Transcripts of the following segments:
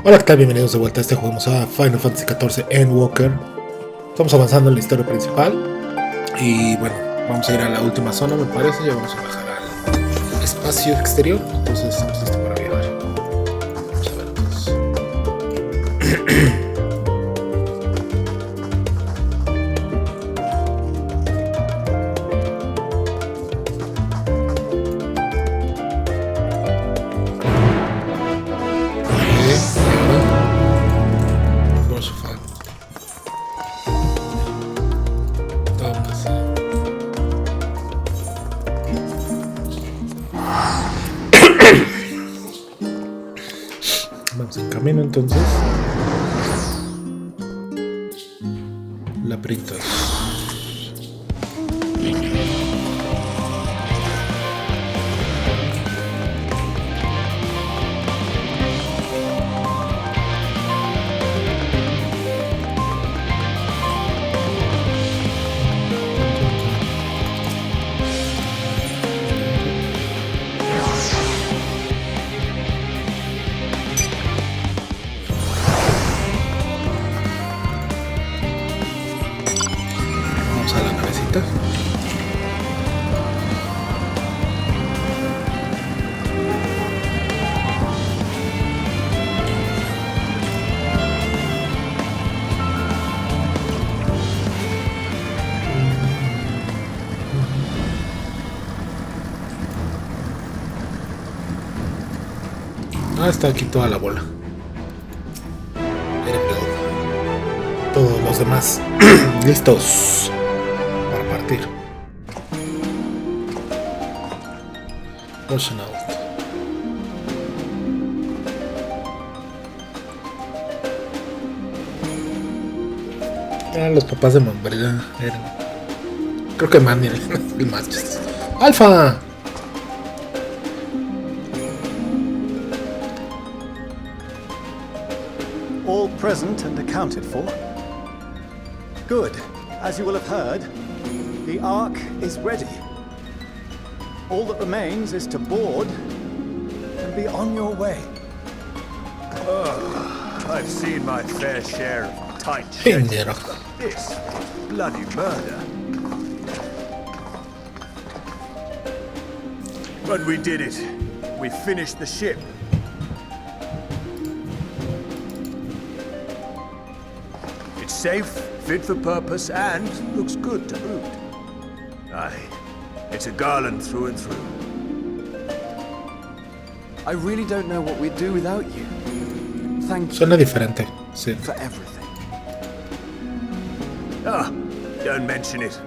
Hola, ¿qué tal? Bienvenidos de vuelta a este juego a Final Fantasy XIV Endwalker. Estamos avanzando en la historia principal. Y bueno, vamos a ir a la última zona, me parece. Ya vamos a bajar al espacio exterior. Entonces estamos listos para viajar. Vamos a ver entonces. Vamos en camino entonces. Laberintos. A la navecita. Está aquí toda la bola. Todos los demás listos para partir. Ocean out. Los papás de Mambrela eran. Creo que Manny era el más chistoso. ¡Alfa! All present and accounted for? Good. As you will have heard, the Ark is ready. All that remains is to board and be on your way. I've seen my fair share of tight schedules. This bloody murder. But we did it. We finished the ship. It's safe, fit for purpose, and looks good to boot. Aye, it's a garland through and through. I really don't know what we'd do without you. Thank you. Suena diferente, sí. For everything. Ah, don't mention it.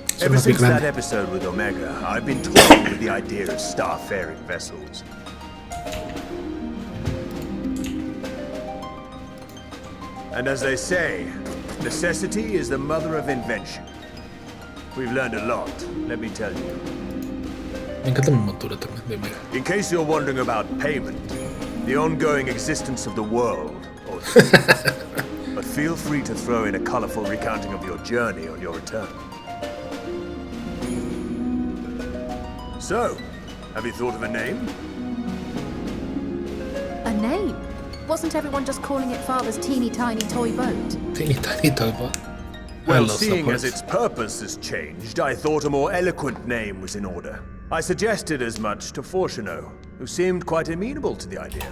Suena Ever since grande. that episode with Omega, I've been toying with the idea of starfaring vessels. And as they say, necessity is the mother of invention. We've learned a lot, let me tell you. Me encanta mi montura también de Omega. In case you're wondering about payment, the ongoing existence of the world, or but feel free to throw in a colorful recounting of your journey on your return. So, have you thought of a name? A name? Wasn't everyone just calling it Father's teeny tiny toy boat? Teeny tiny toy boat. Well, seeing as its purpose has changed, I thought a more eloquent name was in order. I suggested as much to Fortuno, who seemed quite amenable to the idea.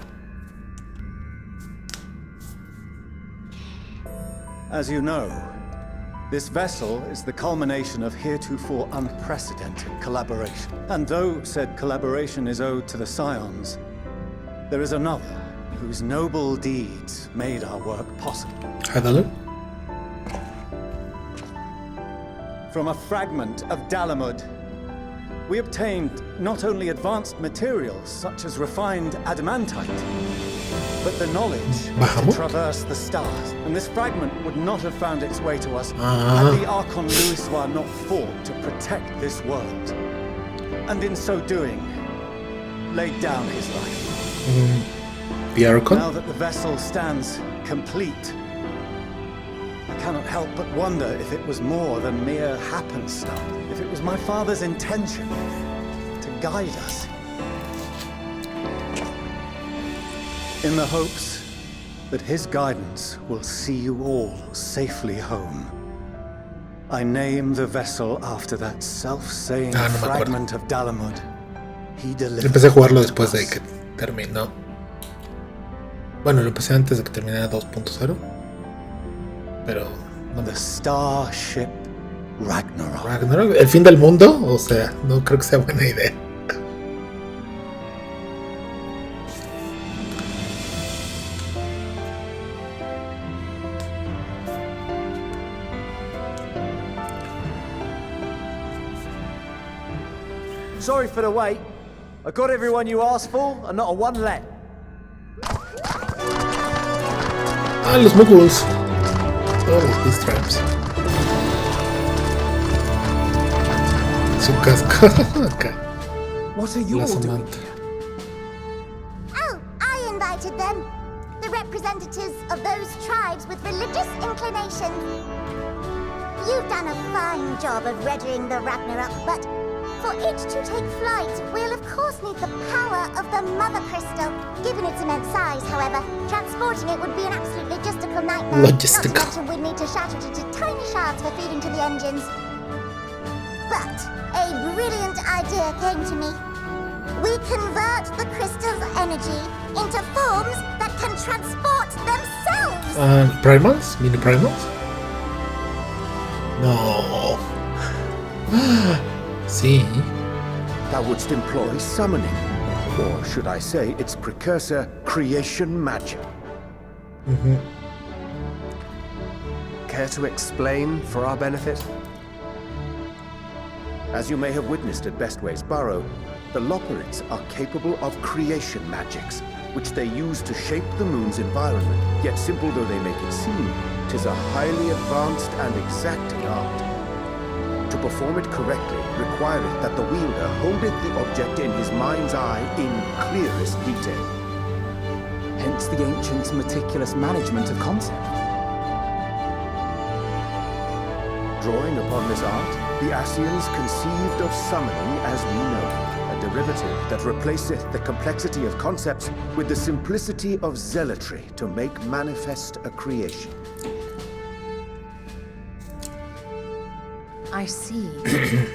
As you know, this vessel is the culmination of heretofore unprecedented collaboration. And though said collaboration is owed to the Scions, there is another whose noble deeds made our work possible. Hadaloo? From a fragment of Dalamud, we obtained not only advanced materials such as refined adamantite, but the knowledge to traverse the stars. And this fragment would not have found its way to us had the Archon Louisoix not fought to protect this world. And in so doing, laid down his life. The Archon? Now that the vessel stands complete, I cannot help but wonder if it was more than mere happenstance. If it was my father's intention to guide us. In the hopes that his guidance will see you all safely home. I name the vessel after that self-same fragment of Dalamud. He delivered. Empecé a jugarlo después de que terminó. Bueno, lo empecé antes de que terminara 2.0. Pero no The Starship Ragnarok. Ragnarok, el fin del mundo, o sea, no creo que sea buena idea. Sorry for the wait. I got everyone you asked for, and not a one let. Ah, los muggles. Oh, los beast traps. Su casco. Acá. What are you all doing here? Oh, I invited them. The representatives of those tribes with religious inclinations. You've done a fine job of readying the Ragnarok, but for it to take flight, we'll of course need the power of the Mother Crystal. Given its immense size, however, transporting it would be an absolute logistical nightmare. Not to mention we'd need to shatter it into tiny shards for feeding to the engines. But a brilliant idea came to me. We convert the crystal's energy into forms that can transport themselves. Primals? Mini primals? No. See? Thou wouldst employ summoning, or should I say its precursor, creation magic. Care to explain for our benefit? As you may have witnessed at Bestway's Burrow, the Loporrits are capable of creation magics, which they use to shape the moon's environment. Yet simple though they make it seem, 'tis a highly advanced and exacting art. To perform it correctly requireth that the wielder holdeth the object in his mind's eye in clearest detail. Hence the ancients' meticulous management of concept. Drawing upon this art, the Asians conceived of summoning as we know it, a derivative that replaceth the complexity of concepts with the simplicity of zealotry to make manifest a creation. I see.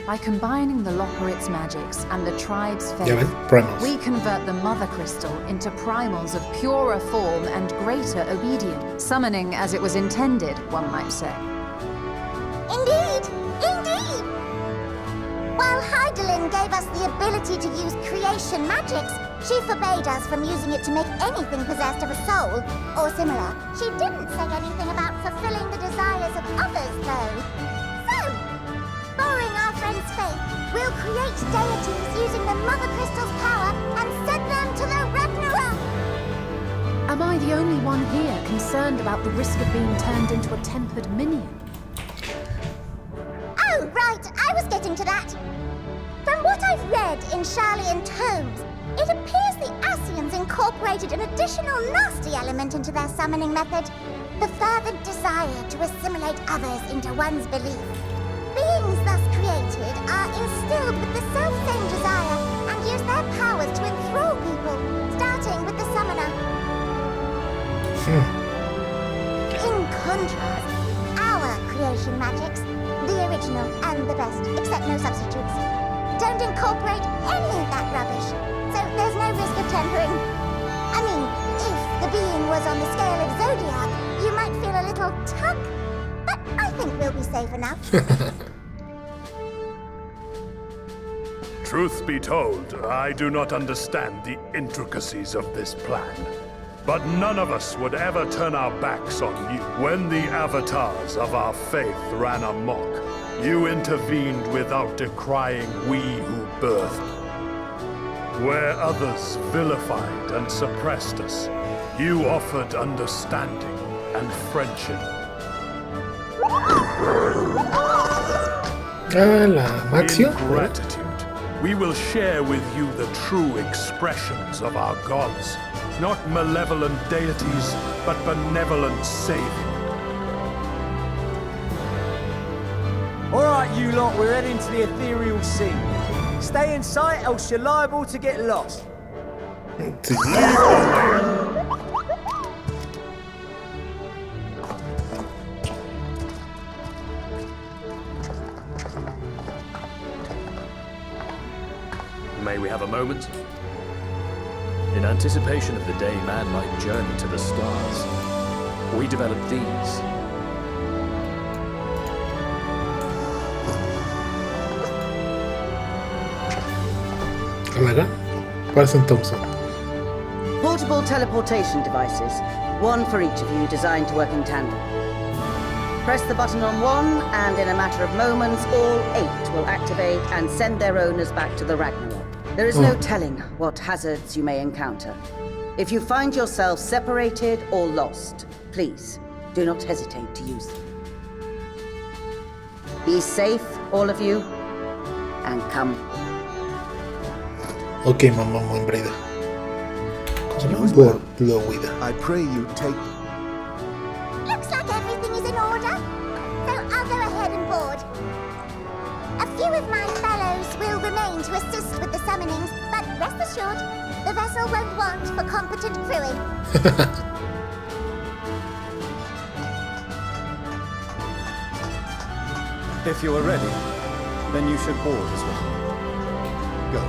By combining the Loporrits' magics and the tribe's faith, we convert the Mother Crystal into primals of purer form and greater obedience. Summoning as it was intended, one might say. Indeed! Indeed! While Heidelin gave us the ability to use creation magics, she forbade us from using it to make anything possessed of a soul, or similar. She didn't say anything about fulfilling the desires of others, though. So, borrowing our friend's faith, we'll create deities using the Mother Crystal's power and send them to the Ragnarok! Am I the only one here concerned about the risk of being turned into a tempered minion? Oh, right, I was getting to that. From what I've read in Sharlayan tomes, it appears the Asians incorporated an additional nasty element into their summoning method. The fervent desire to assimilate others into one's belief. Beings thus created are instilled with the self-same desire and use their powers to enthrall people, starting with the summoner. In contrast, our creation magics, the original and the best, except no substitutes, don't incorporate any of that rubbish, so there's no risk of tempering. I mean, if the being was on the scale of Zodiac, you might feel a little tug, but I think we'll be safe enough. Truth be told, I do not understand the intricacies of this plan. But none of us would ever turn our backs on you. When the avatars of our faith ran amok, you intervened without decrying we who birthed. Where others vilified and suppressed us, you offered understanding and friendship. Maxio? In gratitude, we will share with you the true expressions of our gods. Not malevolent deities, but benevolent savior. Alright, you lot, we're heading to the ethereal sea. Stay in sight, else you're liable to get lost. May we have a moment? In anticipation of the day man might journey to the stars, we developed these. Alaga? Parecen Thompson. Portable teleportation devices, one for each of you, designed to work in tandem. Press the button on one, and in a matter of moments, all 8 will activate and send their owners back to the Ragnarok. There is no telling what hazards you may encounter. If you find yourself separated or lost, please do not hesitate to use them. Be safe, all of you, and come. Ok, mamá muy breve. Por lo huida. I pray you take... Looks like everything is in order, so I'll go ahead and board. A few of my fellows will remain to assist with the summonings, but rest assured, the vessel won't want for competent crewing. If you are ready, then you should board as well. Go.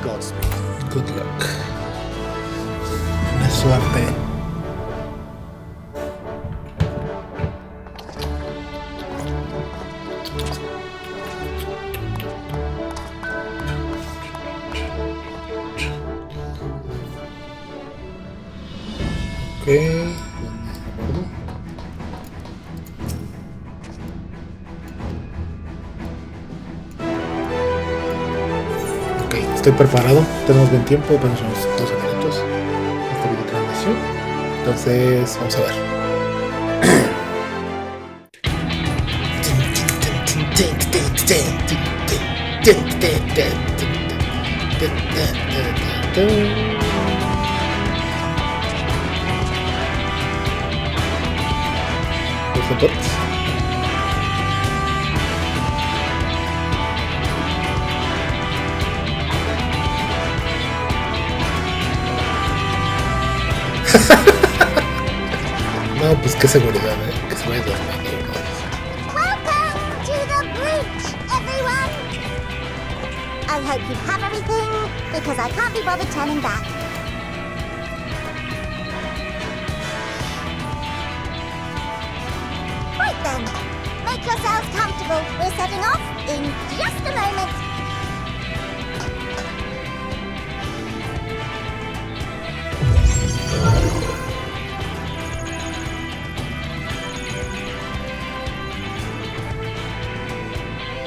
Godspeed. Good luck. Buena suerte. Ok, estoy preparado. Tenemos buen tiempo, apenas unos 12 minutos esta video transmisión. Entonces, vamos a ver. Los soportes. No, pues qué seguridad, que se vaya dormido. Welcome to the breach, everyone! I hope you have everything, because I can't be bothered turning back. Right then, make yourselves comfortable. We're setting off in just a moment.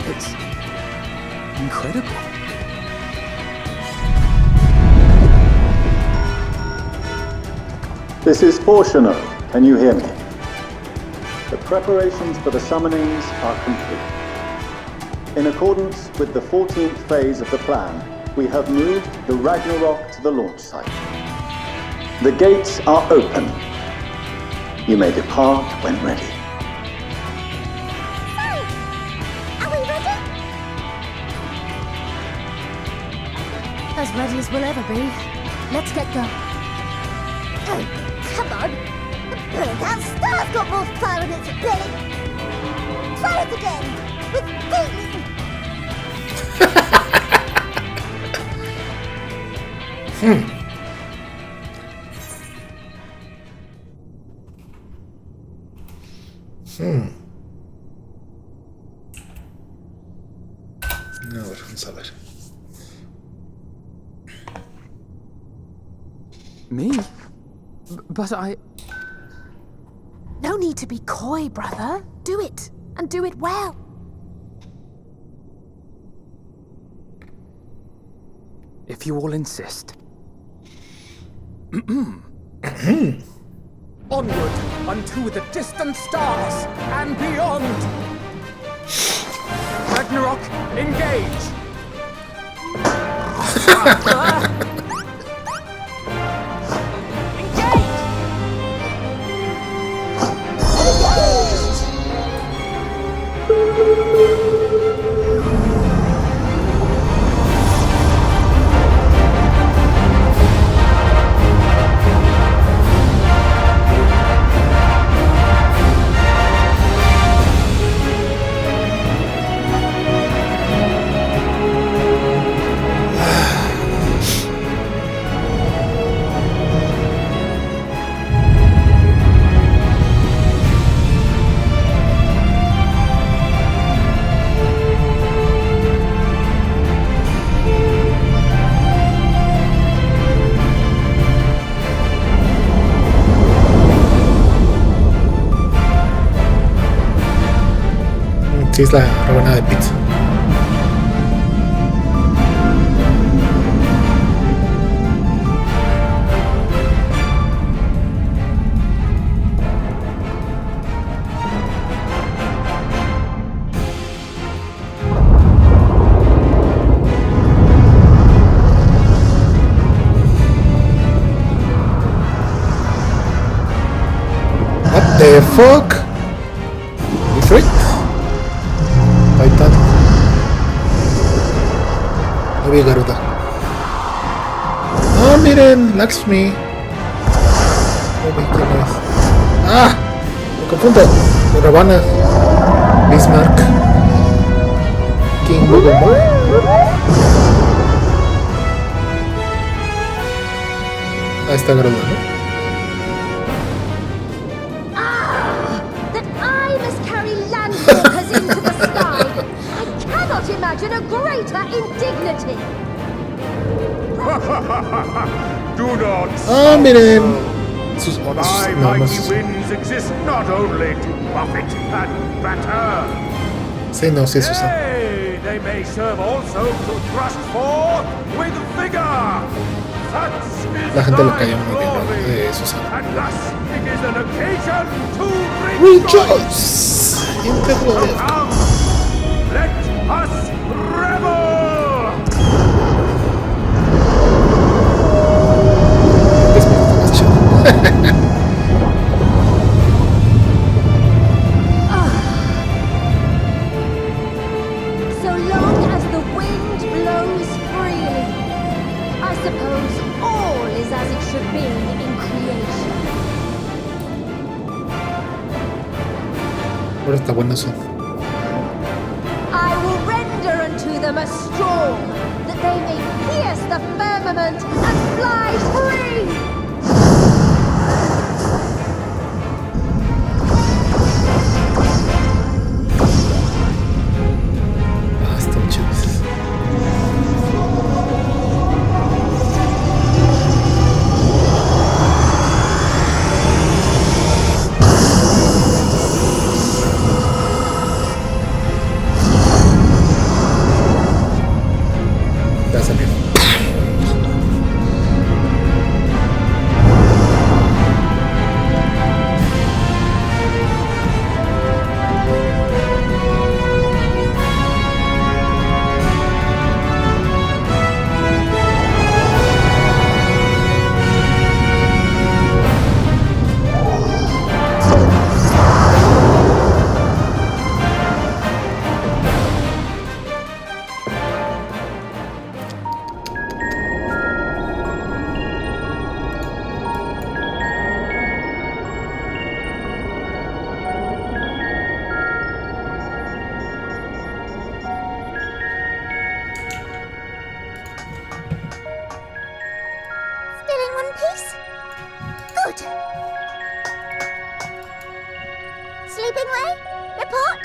It's incredible. This is Fortuno. Can you hear me? The preparations for the summonings are complete. In accordance with the 14th phase of the plan, we have moved the Ragnarok to the launch site. The gates are open. You may depart when ready. Are we ready? As ready as we'll ever be. Let's get going. Oh, come on. The burnt-out star's got more fire in its belly. Try it again. With feeling. A ver, vamos a ver. Me? But I... No need to be coy, brother. Do it, and do it well. If you all insist. Onward unto the distant stars and beyond! Ragnarok, engage! Sí, es la rebanada de pizza. What the fuck? You freak? Titan. No vi Garuda. Ah, miren, Lakshmi. No vi quién es. Ah, me confundo. Me Ravana. Bismarck. King Bogomol. Ahí está Garuda, ¿no? Into the sky. I cannot imagine a greater indignity. Do not. Ah, miren. For thy mighty winds exist not only to buffet and batter. Sí, no, sí, Susan. Nay, they may serve also to thrust forth with vigor. La gente lo cayó muy bien, de Susan. And thus it is an occasion to rejoice in the glory. Let us revel. Es más chido. So long as the wind blows freely, I suppose all is as it should be in creation. Ahora está bueno eso. I will render unto them a storm, that they may pierce the firmament and fly free! Ah, están chidos. Ya salió. Still in one piece? Good. Sleeping way? Report?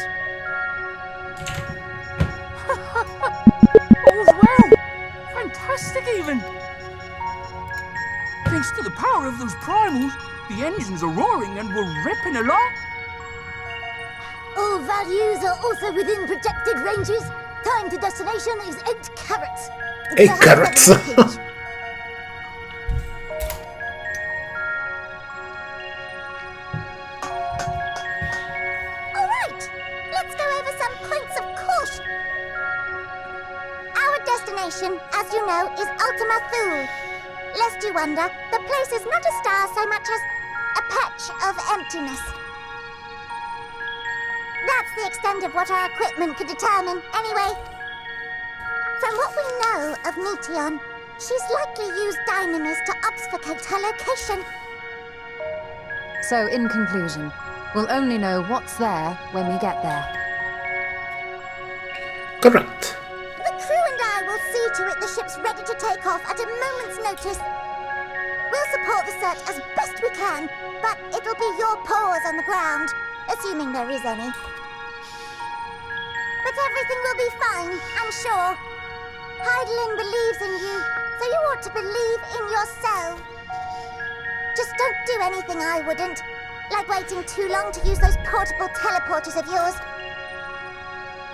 All's well. Fantastic, even. Thanks to the power of those primals, the engines are roaring and we're ripping along. All values are also within projected ranges. Time to destination is 8 carats. 8 carats. Alright, let's go over some points of caution. Our destination, as you know, is Ultima Thule. Lest you wonder, the place is not a star so much as a patch of emptiness. That's the extent of what our equipment could determine, anyway. From what we know of Meteon, she's likely used dynamis to obfuscate her location. So, in conclusion, we'll only know what's there when we get there. Correct. The crew and I will see to it the ship's ready to take off at a moment's notice. We'll support the search as best we can, but it'll be your paws on the ground, assuming there is any. But everything will be fine, I'm sure. Heidelin believes in you, so you ought to believe in yourself. Just don't do anything I wouldn't, like waiting too long to use those portable teleporters of yours.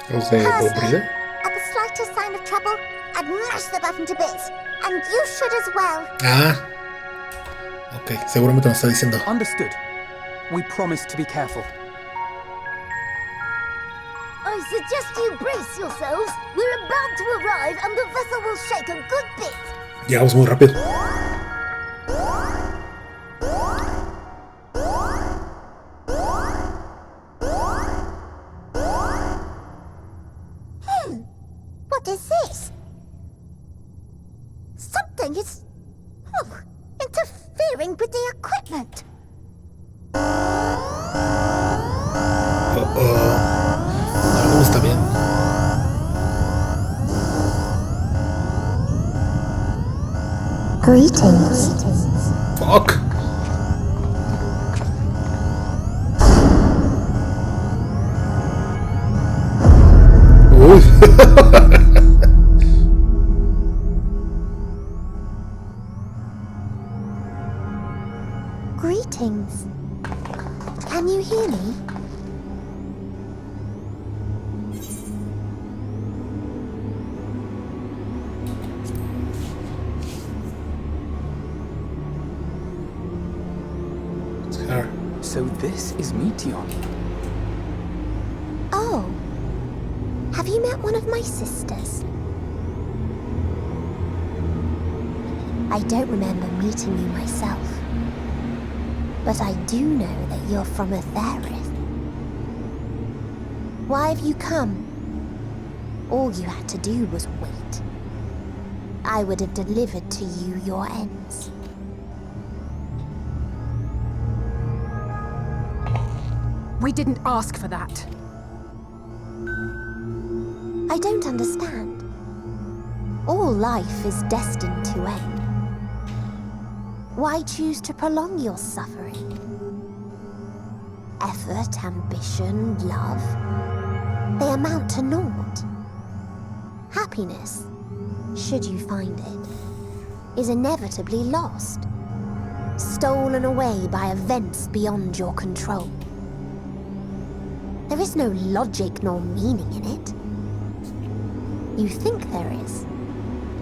Personally, at the slightest sign of trouble, I'd mash the button to bits. And you should as well. Ah. Ok, seguramente nos está diciendo. Understood. We promise to be careful. I suggest you brace yourselves. We're about to arrive and the vessel will shake a good bit. Llegamos muy rápido. What is this? Something is interfering with the equipment. Algo está bien. Greetings. Fuck. Greetings. Can you hear me? It's her. So this is Meteon. Oh. Have you met one of my sisters? I don't remember meeting you myself. But I do know that you're from Aetherith. Why have you come? All you had to do was wait. I would have delivered to you your ends. We didn't ask for that. I don't understand. All life is destined to end. Why choose to prolong your suffering? Effort, ambition, love, they amount to naught. Happiness, should you find it, is inevitably lost, stolen away by events beyond your control. There is no logic nor meaning in it. You think there is.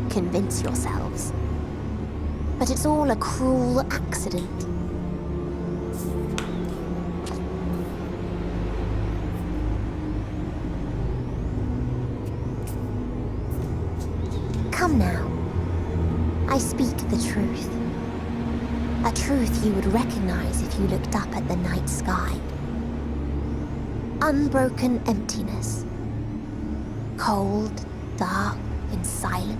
Convince yourselves. But it's all a cruel accident. Come now. I speak the truth. A truth you would recognize if you looked up at the night sky. Unbroken emptiness. Cold, dark, and silent.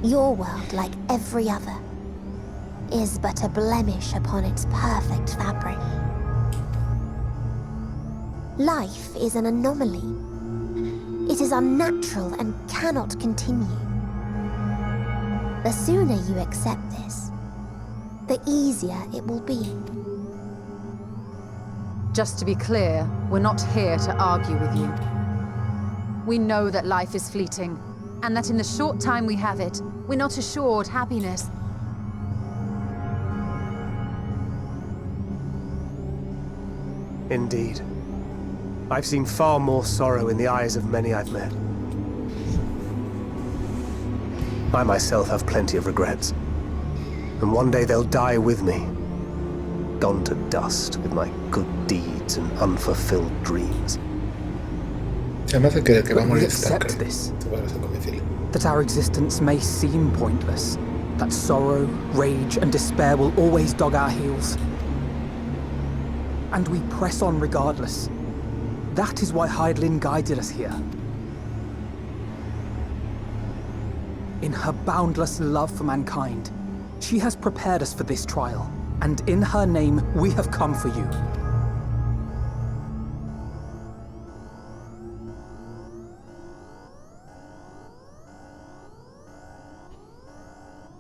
Your world, like every other, is but a blemish upon its perfect fabric. Life is an anomaly. It is unnatural and cannot continue. The sooner you accept this, the easier it will be. Just to be clear, we're not here to argue with you. We know that life is fleeting, and that in the short time we have it, we're not assured happiness. Indeed. I've seen far more sorrow in the eyes of many I've met. I myself have plenty of regrets. And one day they'll die with me, gone to dust with my good deeds and unfulfilled dreams. We accept this. That our existence may seem pointless. That sorrow, rage, and despair will always dog our heels. And we press on regardless. That is why Hydaelyn guided us here. In her boundless love for mankind, she has prepared us for this trial. And in her name, we have come for you.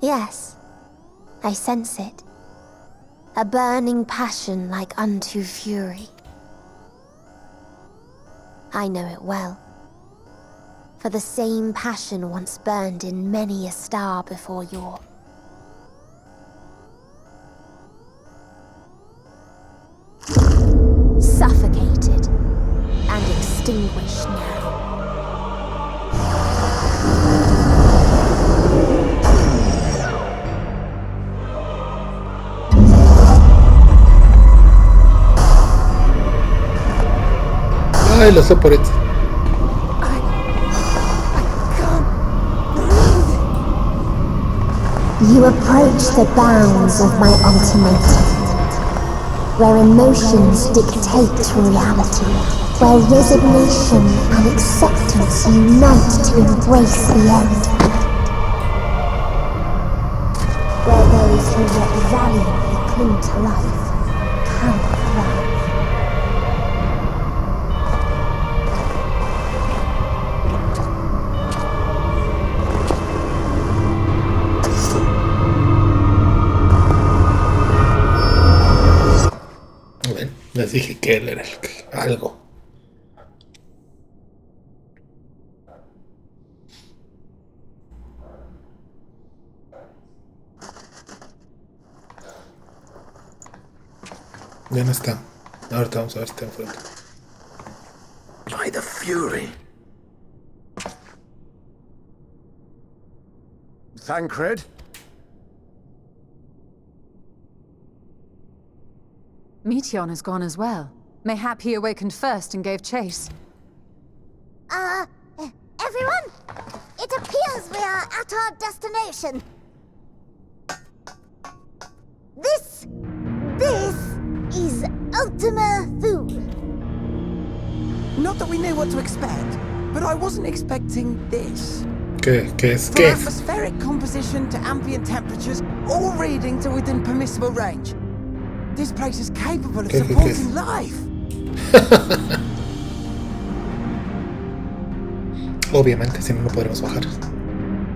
Yes, I sense it. A burning passion like unto fury. I know it well. For the same passion once burned in many a star before your... suffocated and extinguished Ay, lo sé por eso. I can't breathe. You approach the bounds of my ultimatum, where emotions dictate reality, where resignation and acceptance unite to embrace the end, where those who yet valiantly cling to life cannot thrive. Les dije que él era el que algo. Ya no está. Ahorita vamos a ver si está enfrente. By the Fury. Thancred? Meteon has gone as well. Mayhap he awakened first and gave chase. Everyone? It appears we are at our destination. This is Ultima Thule. Not that we knew what to expect, but I wasn't expecting this. ¿Qué es? From atmospheric composition to ambient temperatures, all reading to within permissible range. This place is capable of supporting life. Obviamente, si no, no podremos bajar.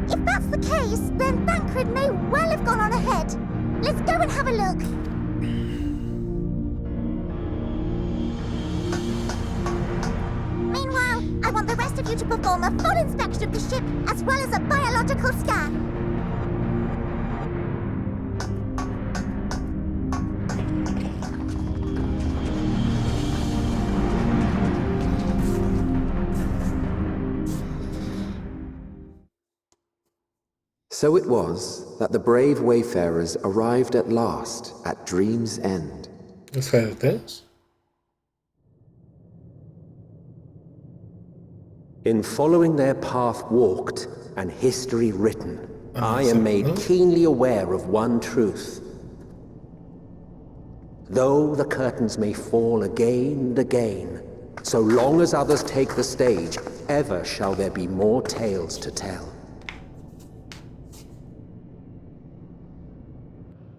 If that's the case, then Thancred may well have gone on ahead. Let's go and have a look. Meanwhile, I want the rest of you to perform a full inspection of the ship, as well as a biological scan. So it was that the brave wayfarers arrived at last at Dream's End. ¿Es this? In following their path walked and history written, I am made keenly aware of one truth. Though the curtains may fall again and again, so long as others take the stage, ever shall there be more tales to tell.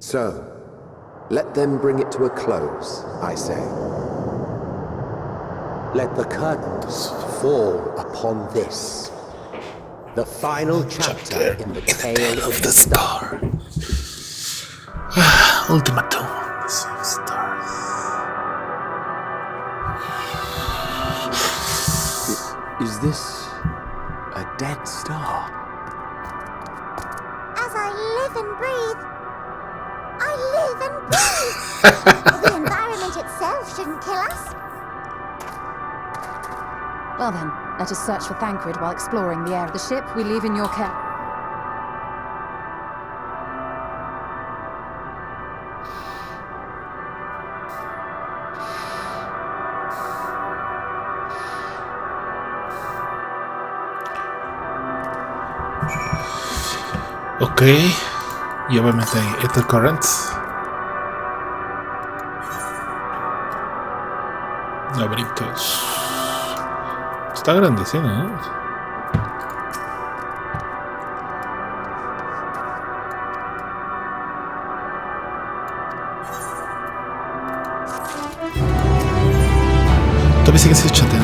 So, let them bring it to a close, I say. Let the curtains fall upon this, the final chapter in the tale of the star. Ultimatum. Stars. Is this a dead star? As I live and breathe, I live and breathe. The environment itself shouldn't kill us. Well then, let us search for Thancred while exploring the air. The ship we leave in your care. Ok, y obviamente hay Ether Currents. Laberintos. Está grandecino, ¿eh? Todavía sigue ese chat, ¿no?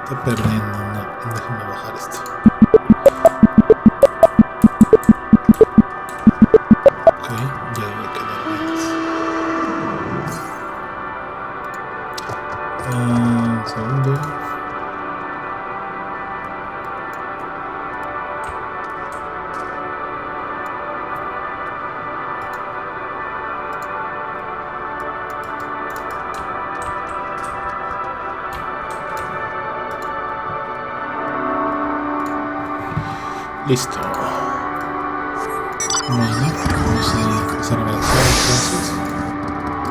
Está perdiendo, no, déjame bajar esto. Segundo. Listo. Bueno, vamos a empezar a avanzar entonces.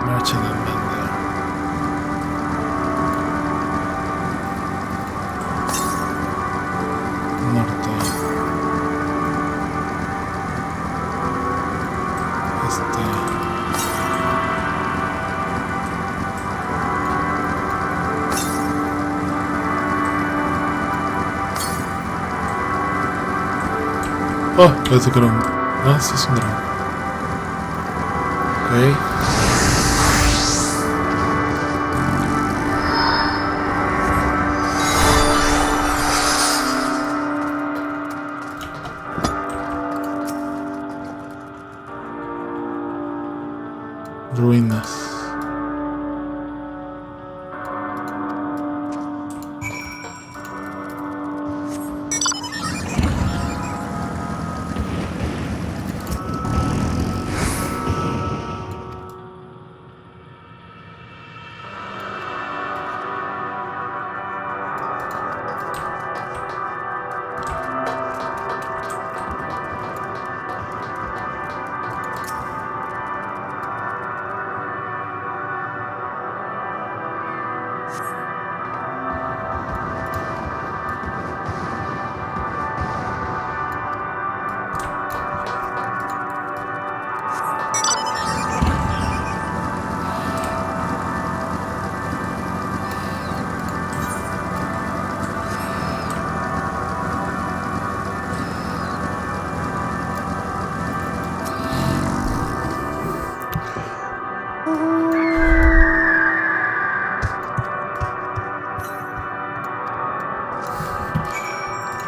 Marcha de banda. Norte. Oh, parece que era un... Ah, sí es un dragón. Ok. Ruinas.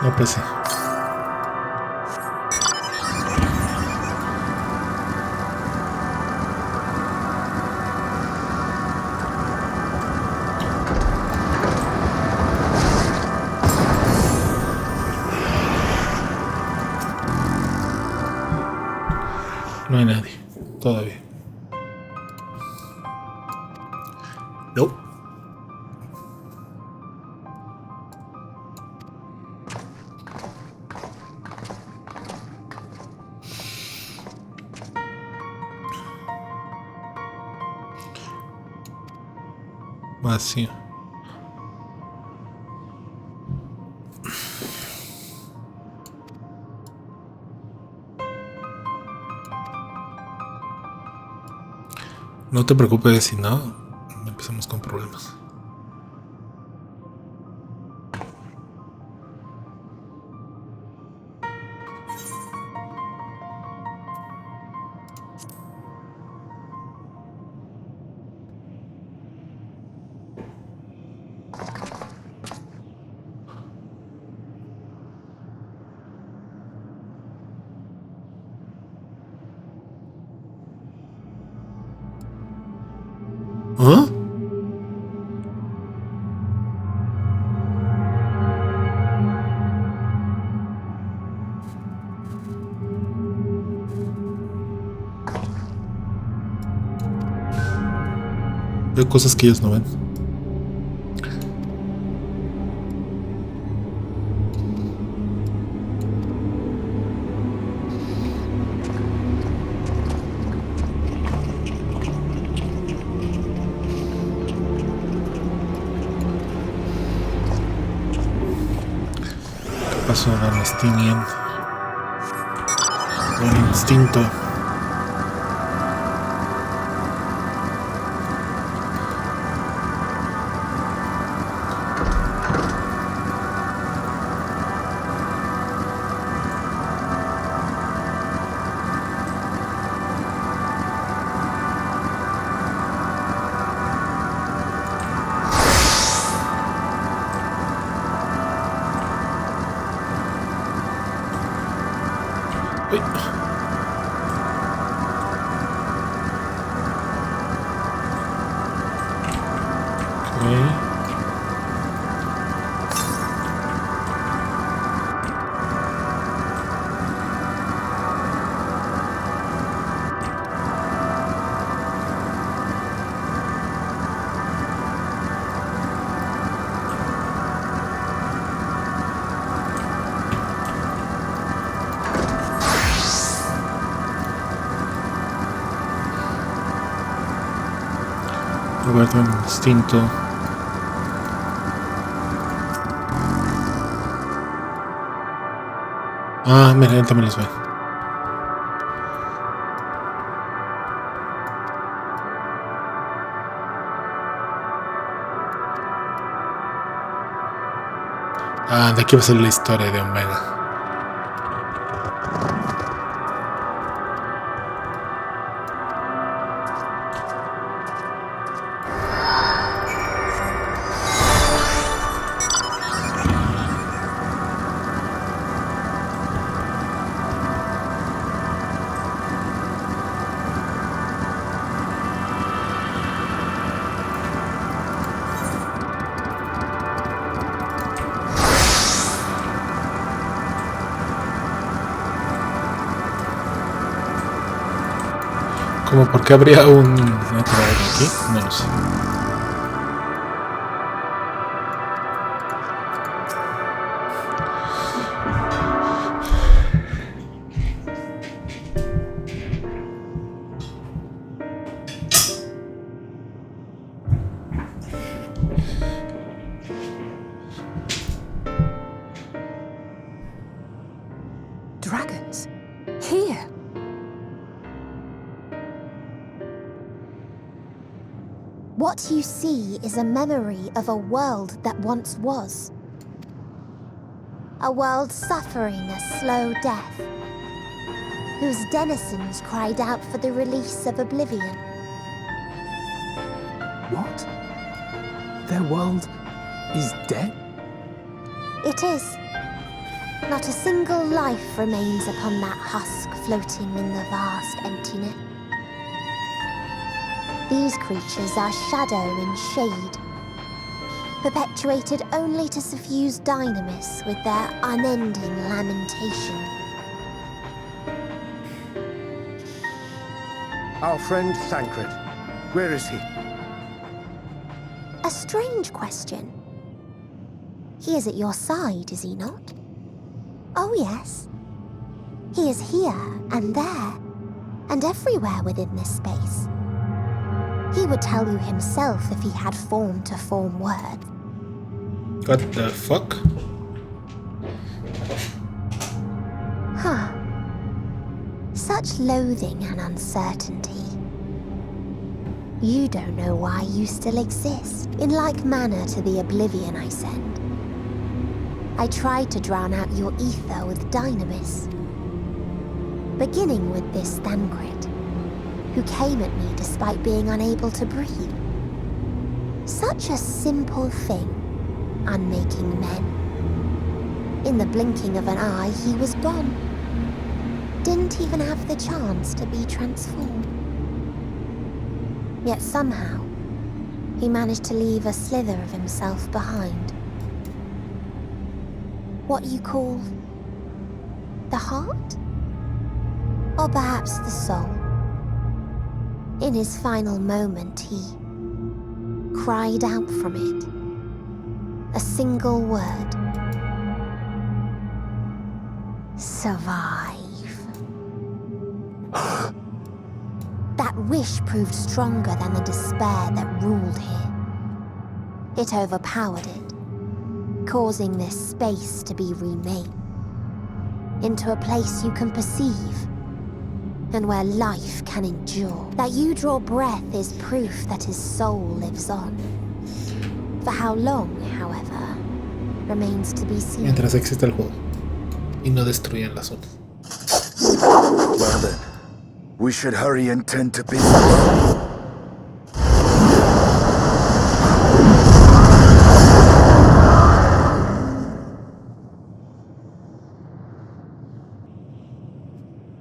No, pues sí. No hay nadie, todavía. No. Vacío. No te preocupes si no, empezamos con problemas. ¿Ah? Veo cosas que ellos no ven. Paso a Danestinian. Con instinto. Uy. Roberto en instinto. Ah, mira, él también los ve. Ah, de aquí va a ser la historia de Omega. Como por qué habría un otro aquí, no lo sé. Dragons? Here? What you see is a memory of a world that once was. A world suffering a slow death, whose denizens cried out for the release of oblivion. What? Their world is dead? It is. Not a single life remains upon that husk floating in the vast emptiness. These creatures are shadow and shade, perpetuated only to suffuse dynamis with their unending lamentation. Our friend Thancred, where is he? A strange question. He is at your side, is he not? Oh yes. He is here and there, and everywhere within this space. He would tell you himself if he had form to form words. What the fuck? Huh. Such loathing and uncertainty. You don't know why you still exist, in like manner to the oblivion I send. I tried to drown out your ether with dynamis, beginning with this Thancred, who came at me despite being unable to breathe. Such a simple thing, unmaking men. In the blinking of an eye, he was gone. Didn't even have the chance to be transformed. Yet somehow, he managed to leave a slither of himself behind. What you call the heart? Or perhaps the soul. In his final moment, he cried out from it. A single word. Survive. That wish proved stronger than the despair that ruled here. It overpowered it, causing this space to be remade into a place you can perceive, and where life can endure. That you draw breath is proof that his soul lives on. For how long, however, remains to be seen. Mientras existe el juego y no destruyan la zona. Well then, we should hurry and tend to business.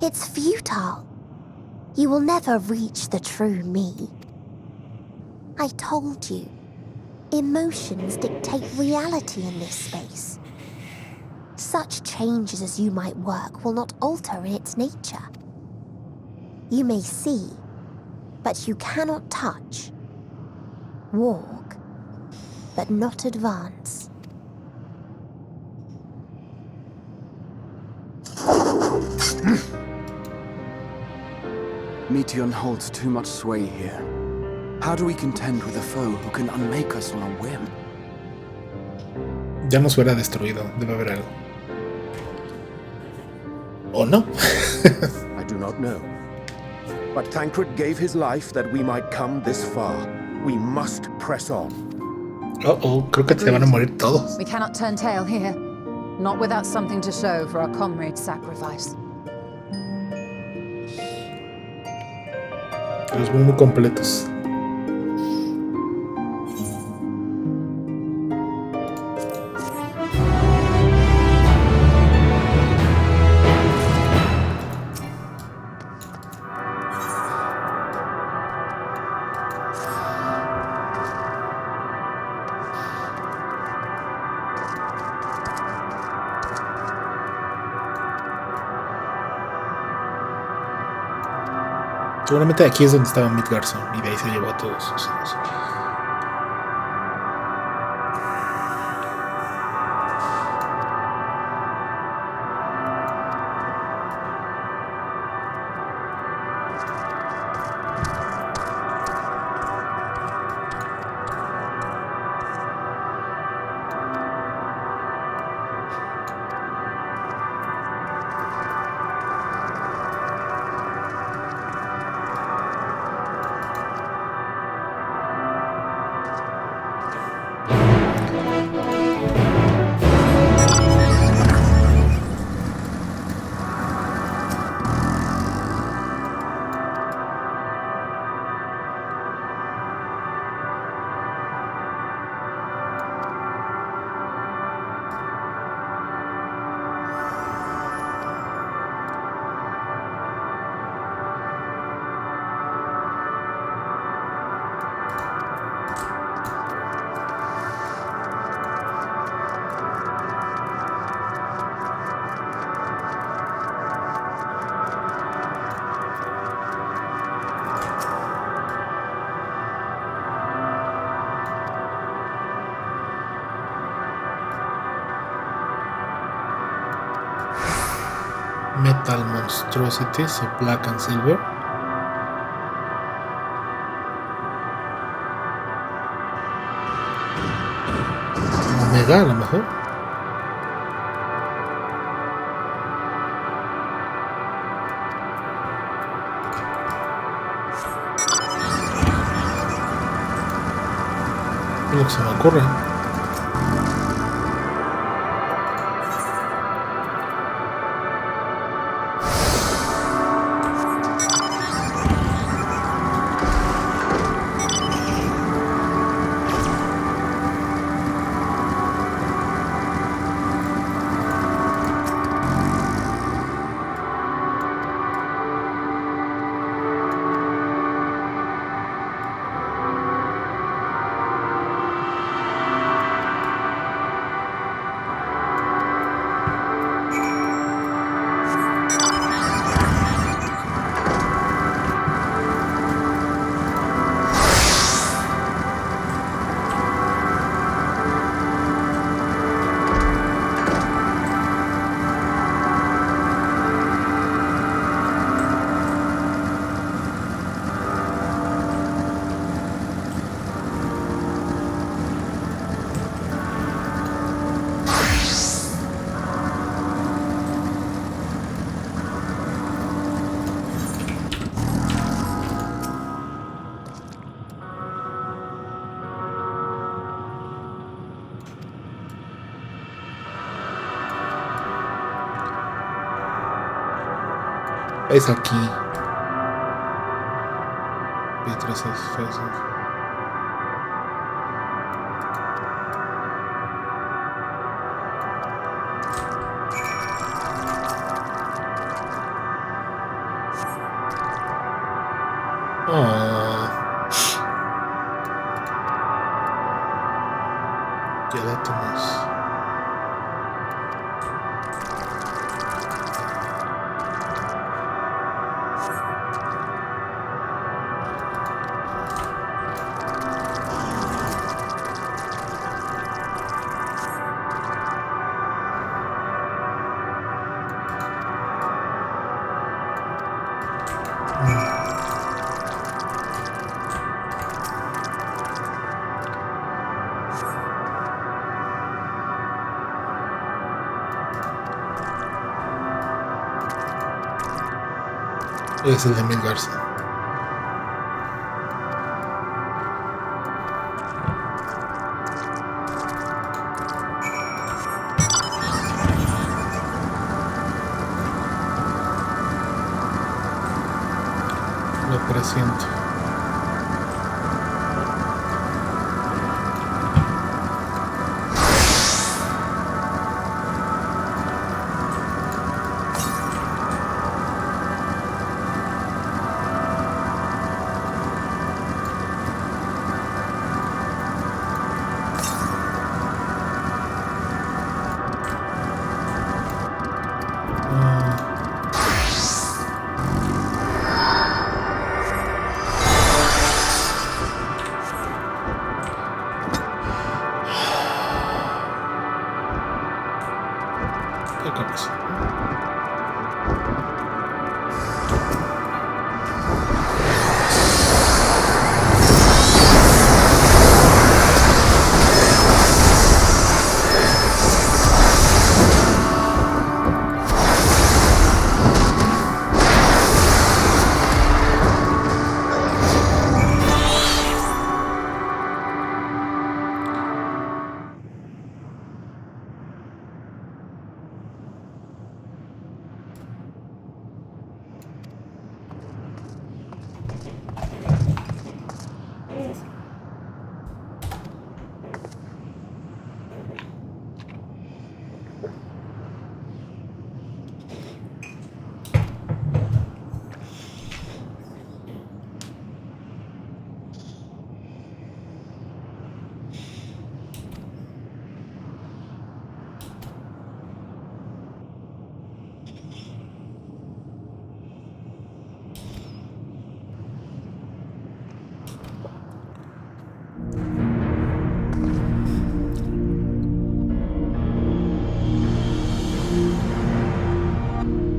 It's futile. You will never reach the true me. I told you, emotions dictate reality in this space. Such changes as you might work will not alter in its nature. You may see, but you cannot touch. Walk, but not advance. Meteon holds too much sway here. How do we contend with a foe who can unmake us on a whim? Ya nos hubiera destruido. Debe haber algo. ¿O no? I do not know. But Tancred gave his life that we might come this far. We must press on. Creo que se van a morir todos. We cannot turn tail here. Not without something to show for our comrade's sacrifice. Los veo muy completos. Seguramente aquí es donde estaba Midgarson y de ahí se llevó a todos sus hijos. Metal Monstrosities o Black and Silver. Omega, a lo mejor. Es lo que se me ocurre. Es aquí. Pietras Fesas. Quedátonos. Es el de Mil Garza. Lo presiento.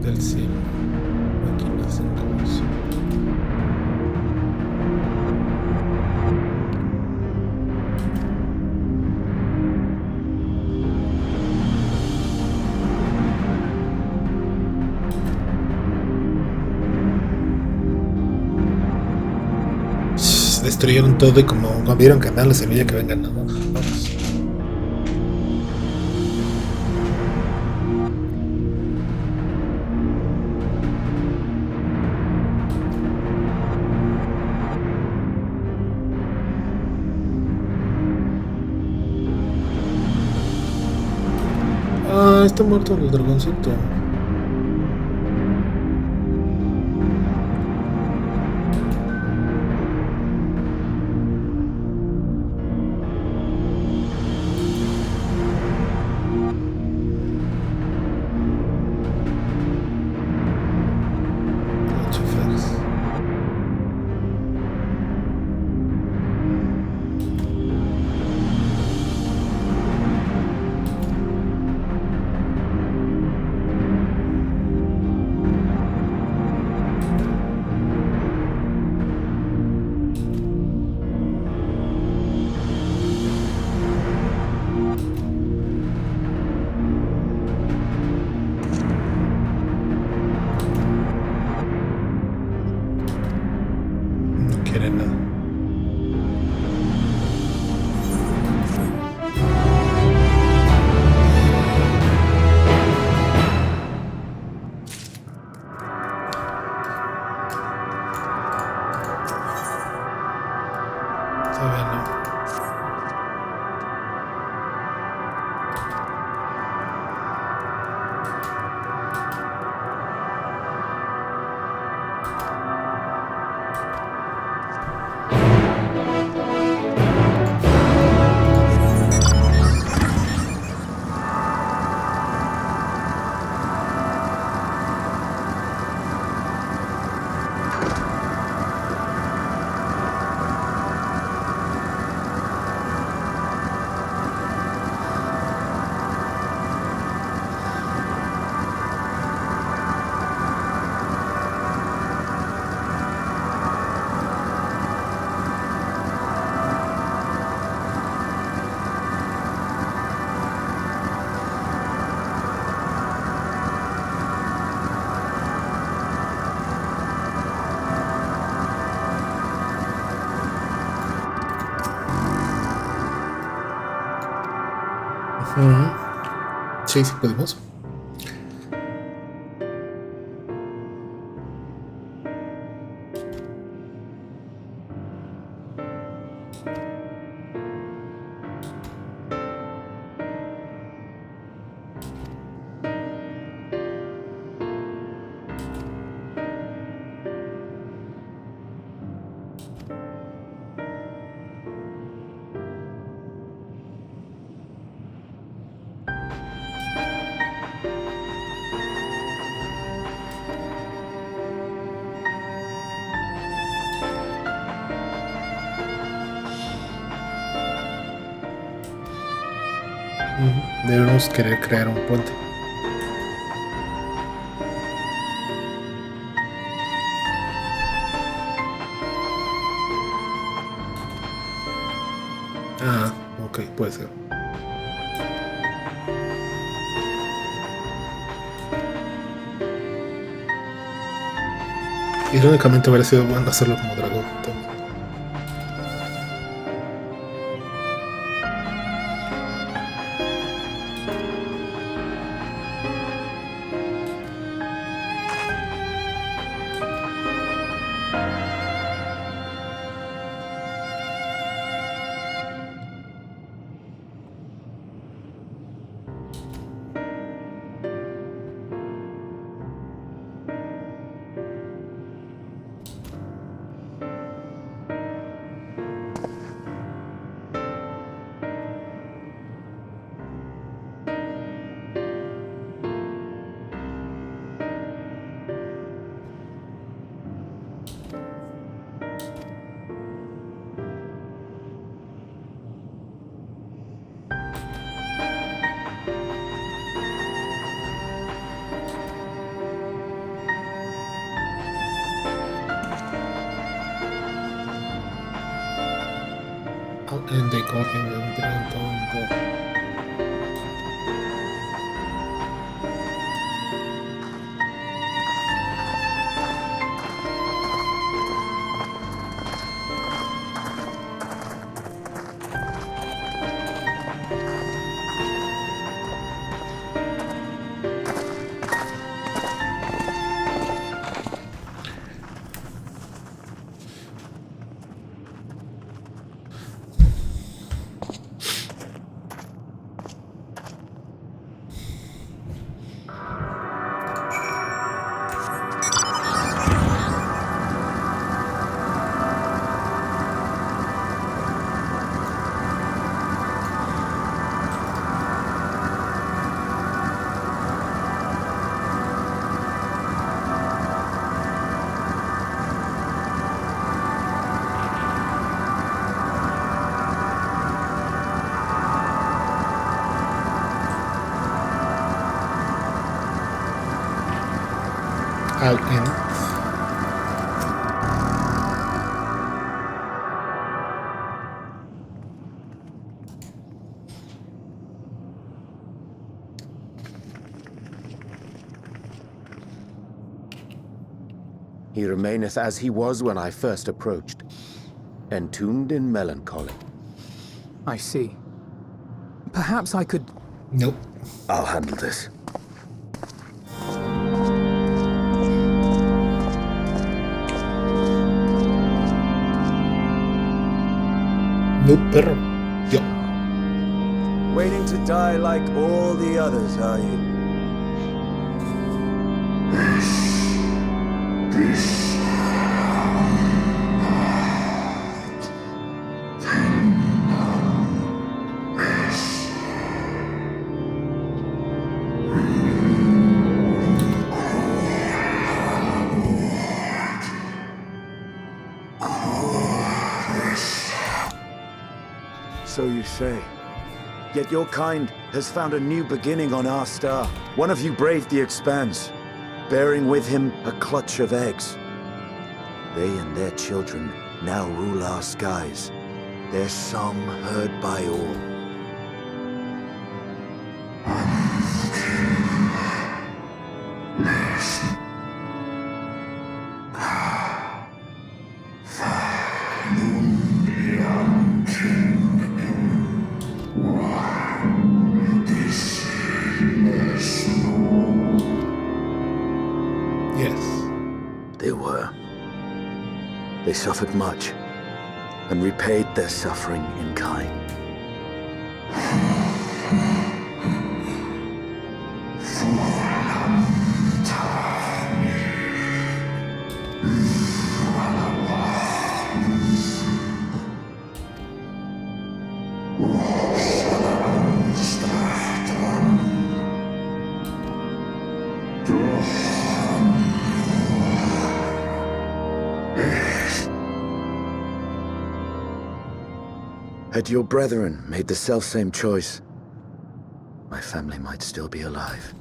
Del cielo, máquinas en caos. Destruyeron todo y como vieron que nada les semilla que vengan, ¿no? Vamos. Ah, está muerto el dragoncito. Sí, sí podemos. Debemos querer crear un puente. Ah, ok, puede ser. Irónicamente hubiera sido bueno hacerlo como dragón también. And they call him the Dragon. Alguien. He remaineth as he was when I first approached, entombed in melancholy. I see. Perhaps I could... Nope. I'll handle this. Nope, perro. Yo. Waiting to die like all the others, are you? So you say. Yet your kind has found a new beginning on our star. One of you braved the expanse, bearing with him a clutch of eggs. They and their children now rule our skies, their song heard by all. They suffered much, and repaid their suffering in kind. Had your brethren made the selfsame choice, my family might still be alive.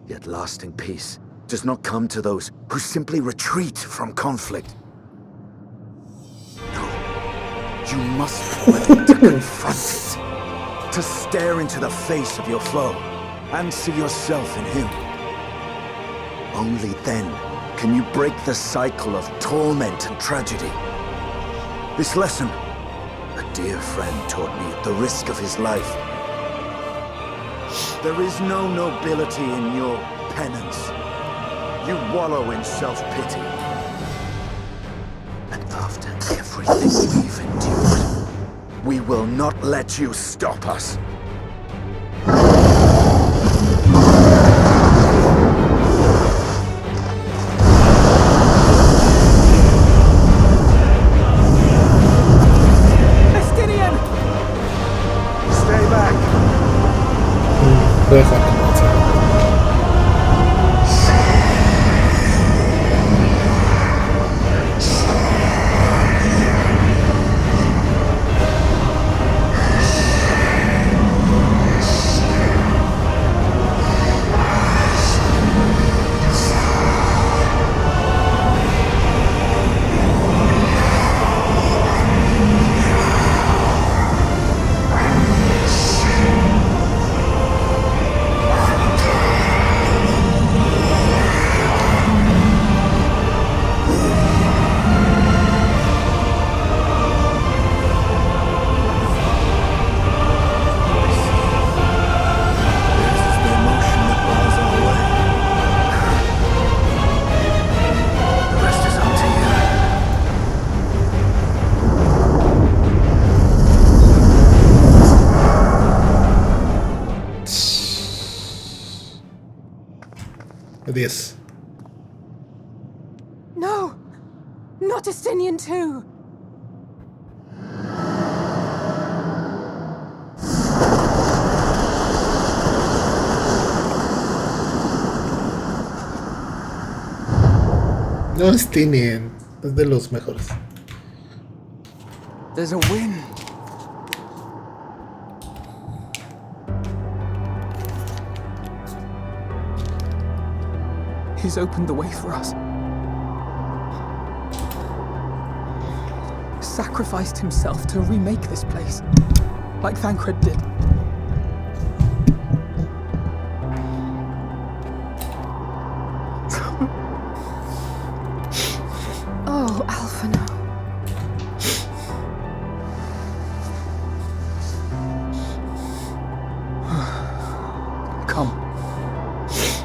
Yet lasting peace does not come to those who simply retreat from conflict. No, you must be willing to confront it, to stare into the face of your foe, and see yourself in him. Only then can you break the cycle of torment and tragedy. This lesson, a dear friend taught me at the risk of his life. There is no nobility in your penance. You wallow in self-pity. And after everything we've endured, we will not let you stop us. This. No! Not Justinian too! No es Justinian, es de los mejores. There's a wind. He's opened the way for us. Sacrificed himself to remake this place, like Thancred did. Oh, Alphino. Come.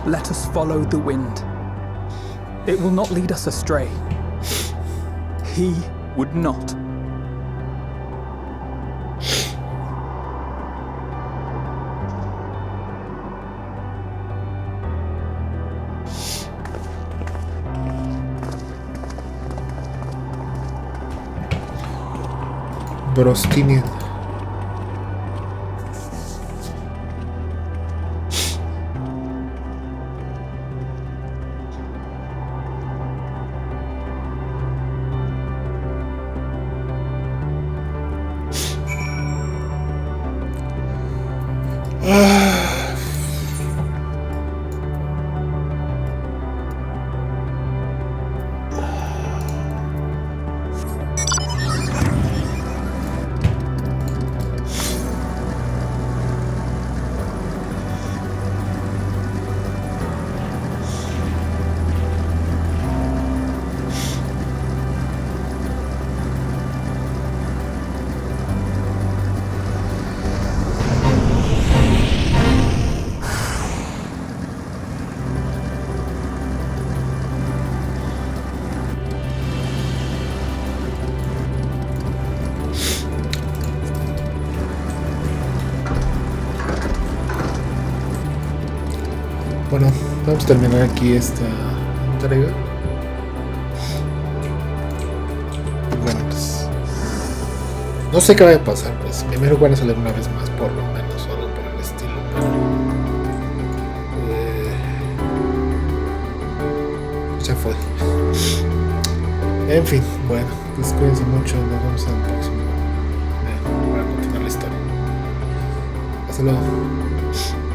Let us follow the wind. It will not lead us astray. He would not. Brostinian. bueno, vamos a terminar aquí esta entrega. Bueno, pues no sé qué va a pasar, pues primero van a salir una vez más, por lo menos, o algo por el estilo, pero ya fue. En fin, bueno, pues cuídense mucho, nos vemos en el próximo para continuar la historia. Hasta luego.